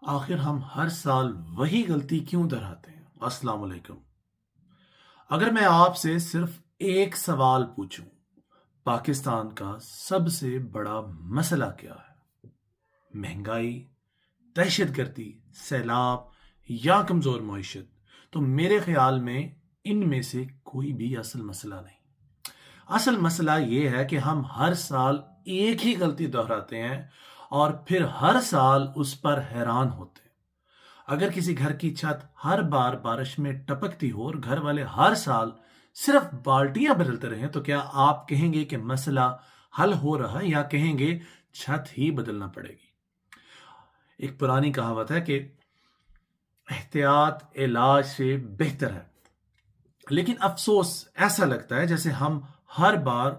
آخر ہم ہر سال وہی غلطی کیوں دہراتے ہیں؟ السلام علیکم۔ اگر میں آپ سے صرف ایک سوال پوچھوں، پاکستان کا سب سے بڑا مسئلہ کیا ہے؟ مہنگائی، دہشت گردی، سیلاب یا کمزور معیشت؟ تو میرے خیال میں ان میں سے کوئی بھی اصل مسئلہ نہیں۔ اصل مسئلہ یہ ہے کہ ہم ہر سال ایک ہی غلطی دہراتے ہیں اور پھر ہر سال اس پر حیران ہوتے ہیں۔ اگر کسی گھر کی چھت ہر بار بارش میں ٹپکتی ہو اور گھر والے ہر سال صرف بالٹیاں بدلتے رہیں تو کیا آپ کہیں گے کہ مسئلہ حل ہو رہا ہے، یا کہیں گے چھت ہی بدلنا پڑے گی؟ ایک پرانی کہاوت ہے کہ احتیاط علاج سے بہتر ہے، لیکن افسوس ایسا لگتا ہے جیسے ہم ہر بار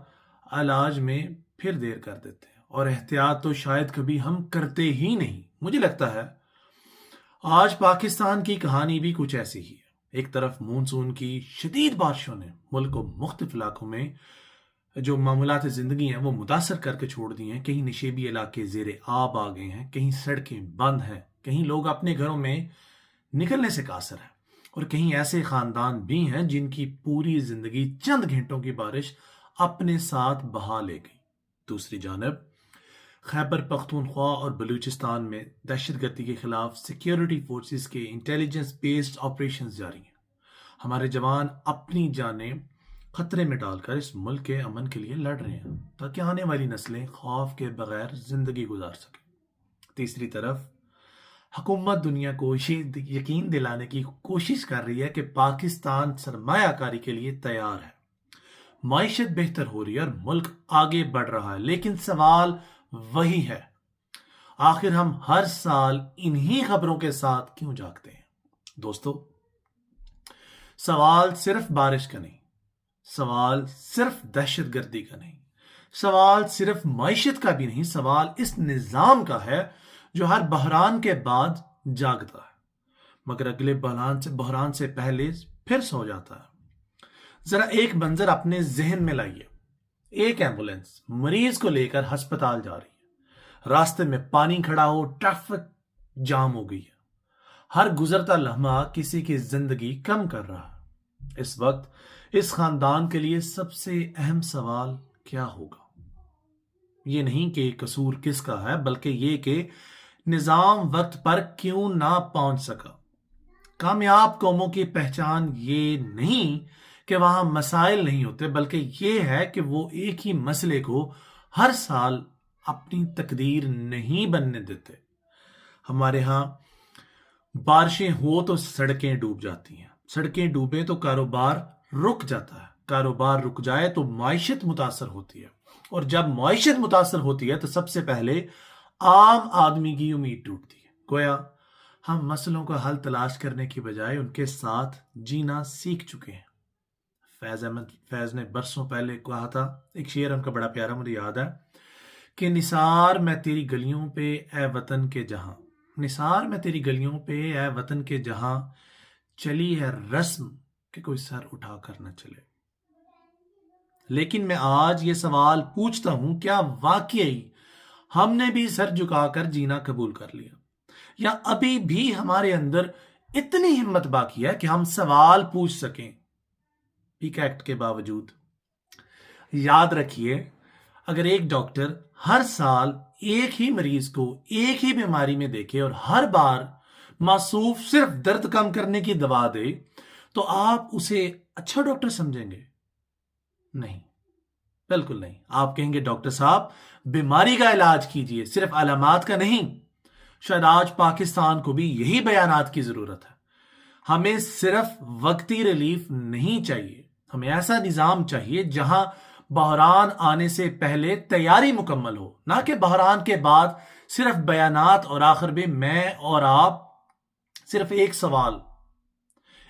علاج میں پھر دیر کر دیتے ہیں، اور احتیاط تو شاید کبھی ہم کرتے ہی نہیں۔ مجھے لگتا ہے آج پاکستان کی کہانی بھی کچھ ایسی ہی ہے۔ ایک طرف مونسون کی شدید بارشوں نے ملک کو مختلف علاقوں میں جو معمولات زندگی ہیں وہ متاثر کر کے چھوڑ دی ہیں۔ کہیں نشیبی علاقے زیر آب آ گئے ہیں، کہیں سڑکیں بند ہیں، کہیں لوگ اپنے گھروں میں نکلنے سے قاصر ہیں، اور کہیں ایسے خاندان بھی ہیں جن کی پوری زندگی چند گھنٹوں کی بارش اپنے ساتھ بہا لے گئی۔ دوسری جانب خیبر پختونخوا اور بلوچستان میں دہشت گردی کے خلاف سیکیورٹی فورسز کے انٹیلیجنس بیسڈ آپریشنز جاری ہیں۔ ہمارے جوان اپنی جانیں خطرے میں ڈال کر اس ملک کے امن کے لیے لڑ رہے ہیں تاکہ آنے والی نسلیں خوف کے بغیر زندگی گزار سکیں۔ تیسری طرف حکومت دنیا کو یہ یقین دلانے کی کوشش کر رہی ہے کہ پاکستان سرمایہ کاری کے لیے تیار ہے، معیشت بہتر ہو رہی ہے اور ملک آگے بڑھ رہا ہے، لیکن سوال وہی ہے، آخر ہم ہر سال انہی خبروں کے ساتھ کیوں جاگتے ہیں؟ دوستو، سوال صرف بارش کا نہیں، سوال صرف دہشت گردی کا نہیں، سوال صرف معیشت کا بھی نہیں، سوال اس نظام کا ہے جو ہر بحران کے بعد جاگتا ہے مگر اگلے بحران سے پہلے پھر سو جاتا ہے۔ ذرا ایک منظر اپنے ذہن میں لائیے، ایک ایمبولینس مریض کو لے کر ہسپتال جا رہی ہے، راستے میں پانی کھڑا ہو، ٹریفک جام ہو گئی ہے، ہر گزرتا لمحہ کسی کی زندگی کم کر رہا ہے۔ اس وقت اس خاندان کے لیے سب سے اہم سوال کیا ہوگا؟ یہ نہیں کہ قصور کس کا ہے، بلکہ یہ کہ نظام وقت پر کیوں نہ پہنچ سکا۔ کامیاب قوموں کی پہچان یہ نہیں کہ وہاں مسائل نہیں ہوتے، بلکہ یہ ہے کہ وہ ایک ہی مسئلے کو ہر سال اپنی تقدیر نہیں بننے دیتے۔ ہمارے ہاں بارشیں ہو تو سڑکیں ڈوب جاتی ہیں، سڑکیں ڈوبے تو کاروبار رک جاتا ہے، کاروبار رک جائے تو معیشت متاثر ہوتی ہے، اور جب معیشت متاثر ہوتی ہے تو سب سے پہلے عام آدمی کی امید ٹوٹتی ہے۔ گویا ہم مسئلوں کا حل تلاش کرنے کی بجائے ان کے ساتھ جینا سیکھ چکے ہیں۔ فیض نے برسوں پہلے کہا تھا، ایک شعر ان کا بڑا پیارا مجھے یاد ہے کہ نثار میں تیری گلیوں پہ اے وطن کے جہاں، نثار میں تیری گلیوں پہ اے وطن کے جہاں، چلی ہے رسم کہ کوئی سر اٹھا کر نہ چلے۔ لیکن میں آج یہ سوال پوچھتا ہوں، کیا واقعی ہم نے بھی سر جھکا کر جینا قبول کر لیا، یا ابھی بھی ہمارے اندر اتنی ہمت باقی ہے کہ ہم سوال پوچھ سکیں پیک ایکٹ کے باوجود؟ یاد رکھیے، اگر ایک ڈاکٹر ہر سال ایک ہی مریض کو ایک ہی بیماری میں دیکھے اور ہر بار موصوف صرف درد کم کرنے کی دوا دے تو آپ اسے اچھا ڈاکٹر سمجھیں گے؟ نہیں، بالکل نہیں۔ آپ کہیں گے ڈاکٹر صاحب بیماری کا علاج کیجئے، صرف علامات کا نہیں۔ شاید آج پاکستان کو بھی یہی بیانات کی ضرورت ہے۔ ہمیں صرف وقتی ریلیف نہیں چاہیے، ہمیں ایسا نظام چاہیے جہاں بحران آنے سے پہلے تیاری مکمل ہو، نہ کہ بحران کے بعد صرف بیانات اور آخر میں میں اور آپ صرف ایک سوال،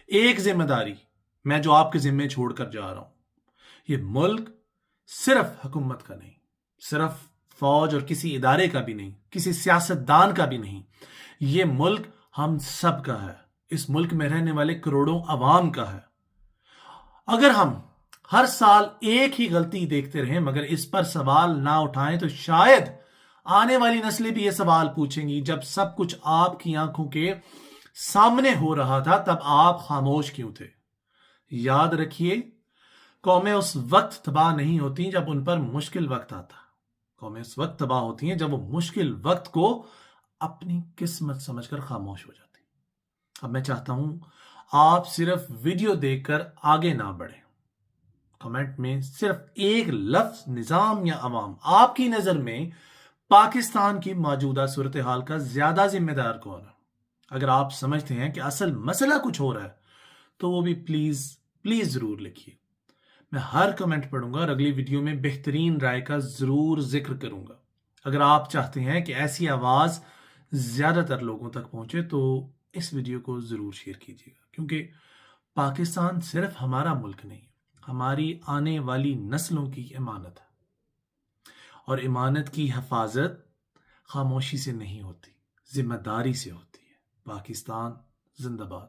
ایک ذمہ داری میں جو آپ کے ذمہ چھوڑ کر جا رہا ہوں۔ یہ ملک صرف حکومت کا نہیں، صرف فوج اور کسی ادارے کا بھی نہیں، کسی سیاستدان کا بھی نہیں، یہ ملک ہم سب کا ہے، اس ملک میں رہنے والے کروڑوں عوام کا ہے۔ اگر ہم ہر سال ایک ہی غلطی دیکھتے رہیں مگر اس پر سوال نہ اٹھائیں تو شاید آنے والی نسلیں بھی یہ سوال پوچھیں گی جب سب کچھ آپ کی آنکھوں کے سامنے ہو رہا تھا تب آپ خاموش کیوں تھے؟ یاد رکھیے، قومیں اس وقت تباہ نہیں ہوتی جب ان پر مشکل وقت آتا، قومیں اس وقت تباہ ہوتی ہیں جب وہ مشکل وقت کو اپنی قسمت سمجھ کر خاموش ہو جاتی۔ اب میں چاہتا ہوں آپ صرف ویڈیو دیکھ کر آگے نہ بڑھیں، کمنٹ میں صرف ایک لفظ نظام یا عوام، آپ کی نظر میں پاکستان کی موجودہ صورتحال کا زیادہ ذمہ دار کون ہے؟ اگر آپ سمجھتے ہیں کہ اصل مسئلہ کچھ ہو رہا ہے تو وہ بھی پلیز ضرور لکھیے۔ میں ہر کمنٹ پڑھوں گا اور اگلی ویڈیو میں بہترین رائے کا ضرور ذکر کروں گا۔ اگر آپ چاہتے ہیں کہ ایسی آواز زیادہ تر لوگوں تک پہنچے تو اس ویڈیو کو ضرور شیئر کیجیے گا، کیونکہ پاکستان صرف ہمارا ملک نہیں، ہماری آنے والی نسلوں کی امانت ہے، اور امانت کی حفاظت خاموشی سے نہیں ہوتی، ذمہ داری سے ہوتی ہے۔ پاکستان زندہ باد۔